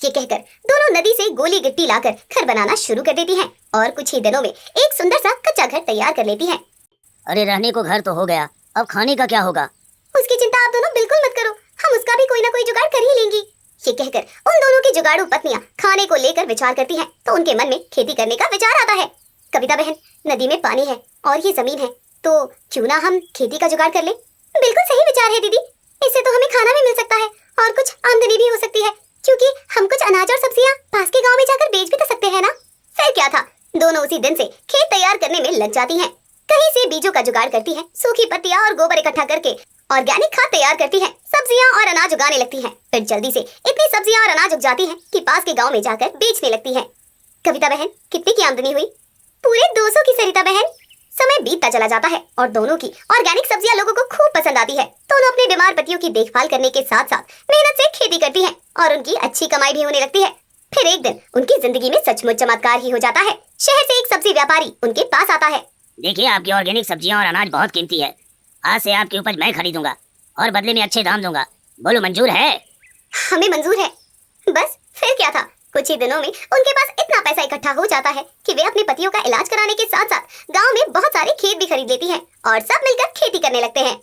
ये कहकर दोनों नदी से गोली गिट्टी लाकर घर बनाना शुरू कर देती हैं और कुछ ही दिनों में एक सुंदर सा कच्चा घर तैयार कर लेती हैं। अरे रहने को घर तो हो गया, अब खाने का क्या होगा? उसकी चिंता आप दोनों बिल्कुल मत करो, हम उसका भी कोई ना कोई जुगाड़ कर ही लेंगी। ये कहकर उन दोनों की जुगाड़ू पत्नियां खाने को लेकर विचार करती हैं तो उनके मन में खेती करने का विचार आता है। कविता बहन, नदी में पानी है और ये जमीन है, तो क्यों ना हम खेती का जुगाड़ कर ले। बिल्कुल सही विचार है दीदी, इससे तो हमें खाना भी मिल सकता है और कुछ आमदनी भी हो सकती है, क्योंकि हम कुछ अनाज और सब्जियां पास के गांव में जाकर बेच भी तो सकते हैं ना। फिर क्या था, दोनों उसी दिन से खेत तैयार करने में लग जाती हैं। कहीं से बीजों का जुगाड़ करती हैं, सूखी पत्तियां और गोबर इकट्ठा करके ऑर्गेनिक खाद तैयार करती हैं, सब्जियां और अनाज उगाने लगती हैं। फिर जल्दी से इतनी सब्जियां और अनाज उग जाती हैं कि पास के गांव में जाकर बेचने लगती हैं। कविता बहन, कितने की आमदनी हुई? पूरे 200 की सरिता बहन। समय बीतता चला जाता है और दोनों की ऑर्गेनिक सब्जियां लोगों को खूब पसंद आती है। दोनों अपने बीमार पतियों की देखभाल करने के साथ साथ मेहनत से खेती करती हैं और उनकी अच्छी कमाई भी होने लगती है। फिर एक दिन उनकी जिंदगी में सचमुच चमत्कार ही हो जाता है। शहर से एक सब्जी व्यापारी उनके पास आता है। देखिए, आपकी ऑर्गेनिक सब्जियां और अनाज बहुत कीमती है। आज से आपकी उपज मैं खरीदूंगा और बदले में अच्छे दाम दूंगा। बोलो, मंजूर है? हमें मंजूर है। बस फिर क्या था, कुछ ही दिनों में उनके पास इतना पैसा इकट्ठा हो जाता है कि वे अपने पतियों का इलाज कराने के साथ साथ गांव में बहुत सारे खेत भी खरीद लेती हैं और सब मिलकर खेती करने लगते हैं।